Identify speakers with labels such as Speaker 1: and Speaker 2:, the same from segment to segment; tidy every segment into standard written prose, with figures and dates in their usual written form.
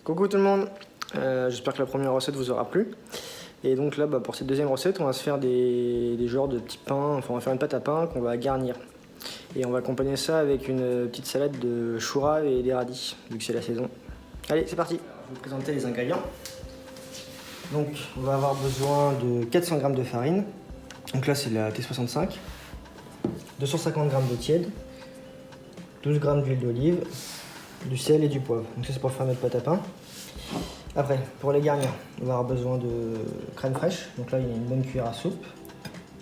Speaker 1: Coucou tout le monde, j'espère que la première recette vous aura plu. Et donc là, pour cette deuxième recette, on va se faire des genres de petits pains, enfin on va faire une pâte à pain qu'on va garnir. Et on va accompagner ça avec une petite salade de choux raves et des radis, vu que c'est la saison. Allez, c'est parti. Je vais vous présenter les ingrédients. Donc on va avoir besoin de 400 g de farine. Donc là c'est la T65. 250 g d'eau tiède. 12 g d'huile d'olive. Du sel et du poivre. Donc ça c'est pour faire notre pâte à pain. Après, pour les garnir, on va avoir besoin de crème fraîche. Donc là il y a une bonne cuillère à soupe.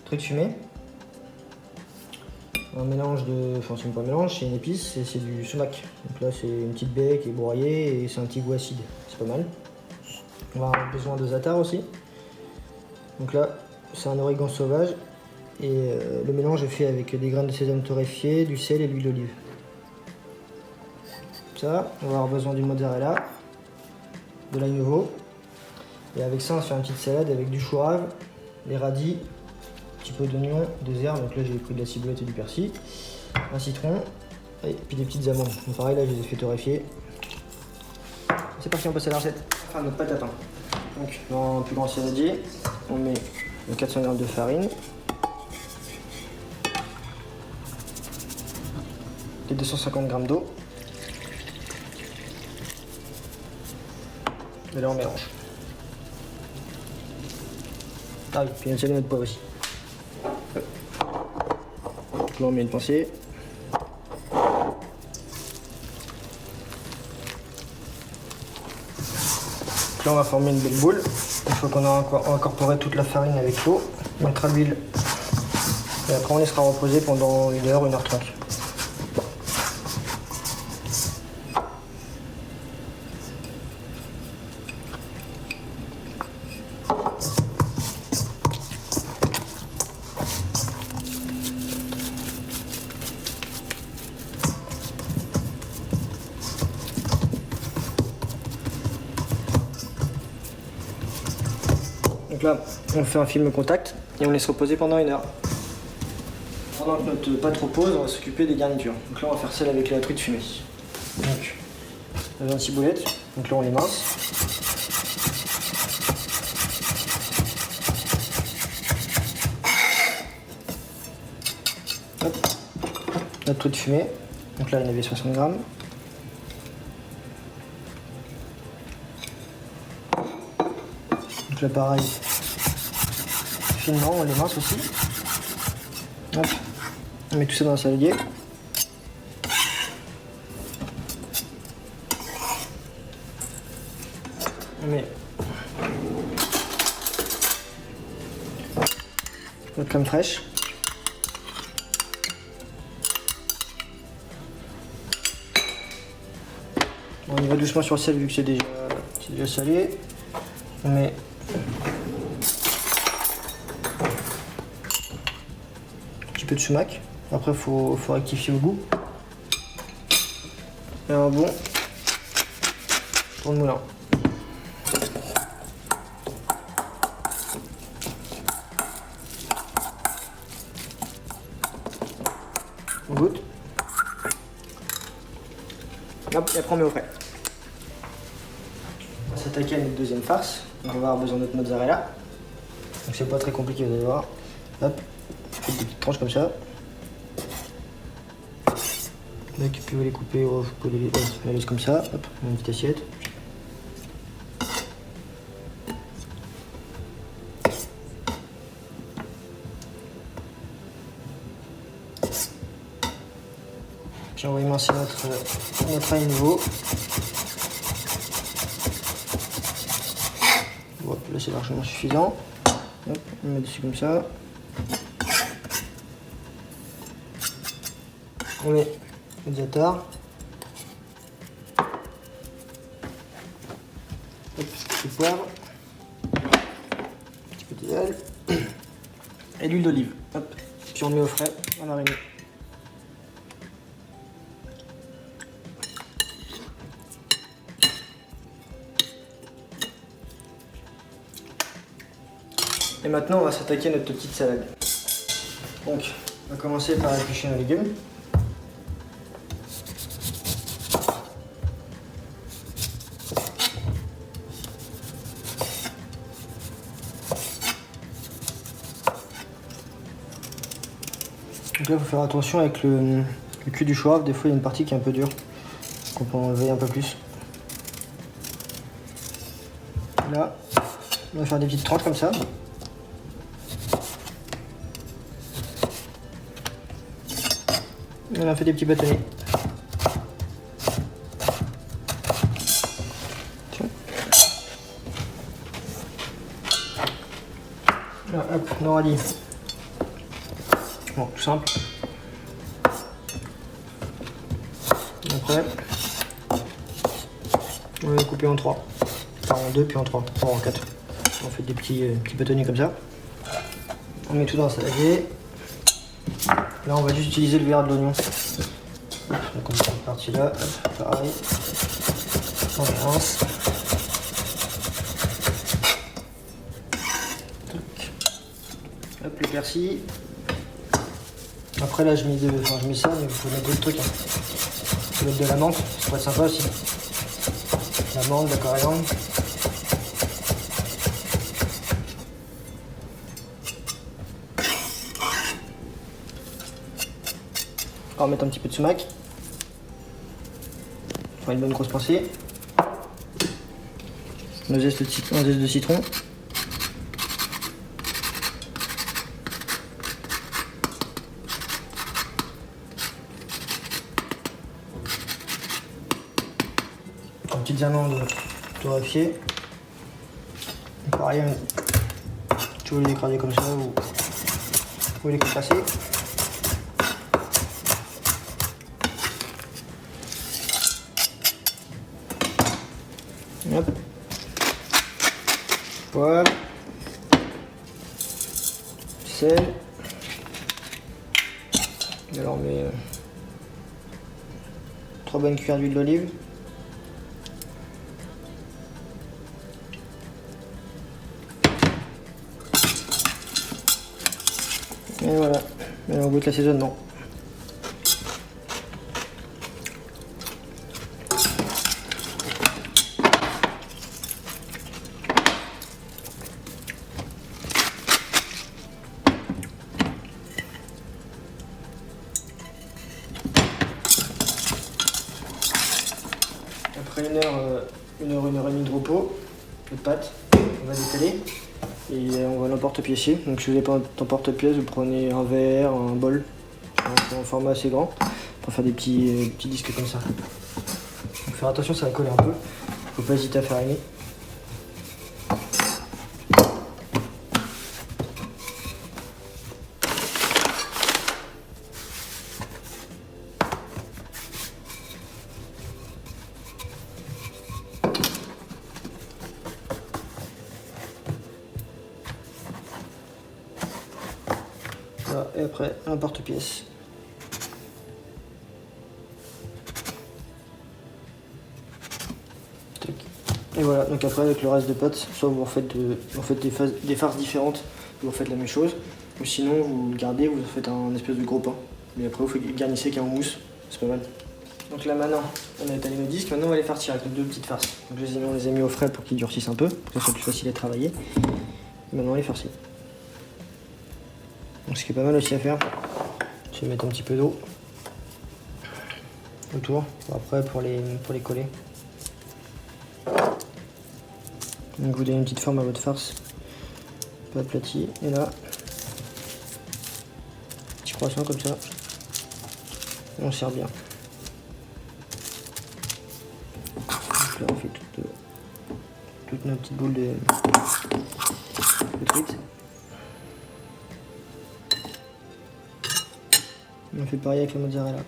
Speaker 1: Truc fumé. Un mélange de... Enfin c'est pas un mélange, c'est une épice et c'est du sumac. Donc là c'est une petite baie qui est broyée et c'est un petit goût acide. C'est pas mal. On va avoir besoin de za'atar aussi. Donc là c'est un origan sauvage. Et le mélange est fait avec des graines de sésame torréfiées, du sel et de l'huile d'olive. Ça, on va avoir besoin d'une mozzarella, de l'ail nouveau. Et avec ça, on va faire une petite salade avec du chou rave, des radis, un petit peu d'oignon, des herbes. Donc là, j'ai pris de la ciboulette et du persil, un citron, et puis des petites amandes. Donc pareil, là, je les ai fait torréfier. C'est parti, on passe à la recette. Enfin, notre pâte à pain. Donc, dans un plus grand saladier, on met 400 g de farine, et 250 g d'eau. Et là on mélange. Ah oui, puis un sel et notre poivre aussi. Donc là on met une pincée. Donc là on va former une belle boule. Une fois qu'on a incorporé toute la farine avec l'eau, on mettra l'huile. Et après on laissera reposer pendant 1 heure, 1h30. Donc là, on fait un film contact et on laisse reposer pendant 1 heure. Pendant que notre pâte repose, on va s'occuper des garnitures. Donc là, on va faire celle avec la truite fumée. Donc, la viande ciboulette. Donc là, on les mince. Hop. Notre truite fumée. Donc là, il y en avait 60 g. Donc là, pareil. Finement, on les mince aussi. Hop. On met tout ça dans un saladier. On met notre crème fraîche. Bon, on y va doucement sur le sel vu que c'est déjà salé. On met un petit peu de sumac. Après, faut rectifier au goût. Et un bon tourne-moulin. On goûte. Hop, et après on met au frais. On va s'attaquer à notre deuxième farce. Donc on va avoir besoin de notre mozzarella. Donc c'est pas très compliqué, vous allez voir. Hop, des petites tranches comme ça. Là, tu peux les couper, vous pouvez les laisser comme ça. Hop, dans une petite assiette. Puis on va émincer notre ail nouveau. Bon, là c'est largement suffisant. Hop, on met dessus comme ça. On met le za'atar. Hop, le poivre. Un petit peu de sel. Et l'huile d'olive. Hop, puis on le met au frais, à mariner. Et maintenant, on va s'attaquer à notre petite salade. Donc, on va commencer par éplucher nos légumes. Donc là, il faut faire attention avec le cul du chou-rave. Des fois, il y a une partie qui est un peu dure, qu'on peut enlever un peu plus. Là, on va faire des petites tranches comme ça. Et on a fait des petits bâtonnets. Là, hop, on rallie. Bon, tout simple. Après, on va les couper en 3. Enfin, en 2 puis en 3, enfin en 4. On fait des petits bâtonnets comme ça. On met tout dans la saladier. Là, on va juste utiliser le verre de l'oignon. Donc on met cette partie là, pareil. On rince. Hop, le persil. Après là je mets ça, mais vous pouvez mettre d'autres trucs. Hein. Vous pouvez mettre de la menthe, ça pourrait être sympa aussi. La menthe, de la coriandre. On va mettre un petit peu de sumac. Enfin une bonne grosse pincée. Un zeste de citron. Petites amandes torréfiées. Pareil, tu veux les écraser comme ça ou les casser. Hop. Poivre. Sel. Et alors on met 3 bonnes cuillères d'huile d'olive. Et voilà, et on goûte l'assaisonnement. Après une heure et demie de repos, de pâte, on va détaler. Et on va l'emporte-pièce. Donc si vous n'avez pas un porte-pièce, vous prenez un verre, un bol, un format assez grand, pour faire des petits disques comme ça. Donc faire attention, ça va coller un peu. Faut pas hésiter à fariner. Voilà, et après un porte-pièce. Et voilà, donc après avec le reste de pâte, soit vous refaites, des farces différentes, vous refaites la même chose, ou sinon vous le gardez, vous faites un espèce de gros pain. Mais après vous garnissez avec un mousse, c'est pas mal. Donc là maintenant, on a étalé nos disques, maintenant on va les farcir avec nos 2 petites farces. Donc on les a mis au frais pour qu'ils durcissent un peu, pour que ce soit plus facile à travailler. Et maintenant on les farcit. Donc ce qui est pas mal aussi à faire, c'est mettre un petit peu d'eau autour, après pour les coller. Donc vous donnez une petite forme à votre farce, pas aplatie, et là, petit croissant comme ça, et on serre bien. Donc là on fait toutes nos petites boules de frites. On fait pareil avec la mozzarella.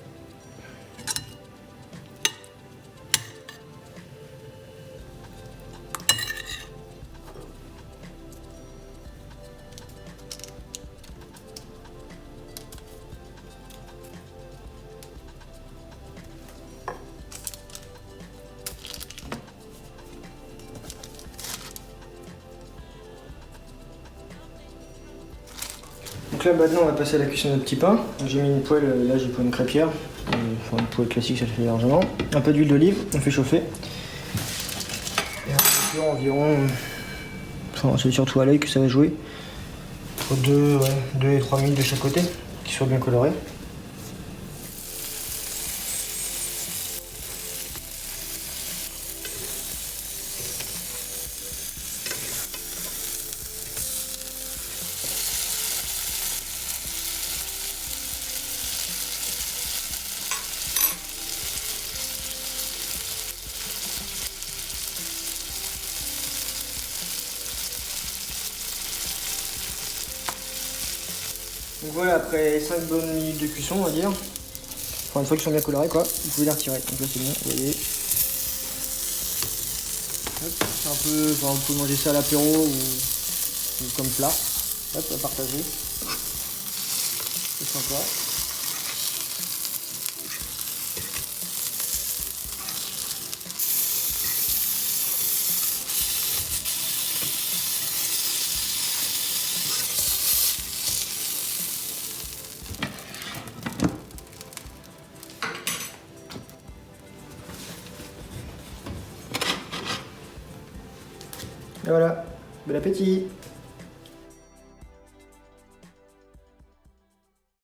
Speaker 1: Donc là maintenant on va passer à la cuisson de notre petit pain. J'ai mis une poêle, là j'ai pris une crêpière, enfin une poêle classique ça le fait largement. Un peu d'huile d'olive, on fait chauffer. Et un peu environ, enfin c'est surtout à l'œil que ça va jouer. Entre 2 et 3 minutes de chaque côté. qu'ils soient bien colorés. Donc voilà, après 5 bonnes minutes de cuisson, on va dire, enfin une fois qu'ils sont bien colorés, quoi, vous pouvez les retirer. Donc là c'est bon, vous voyez. Hop, c'est un peu, enfin, vous pouvez manger ça à l'apéro ou comme plat. Hop, à partager. C'est sympa. Et voilà, bon appétit!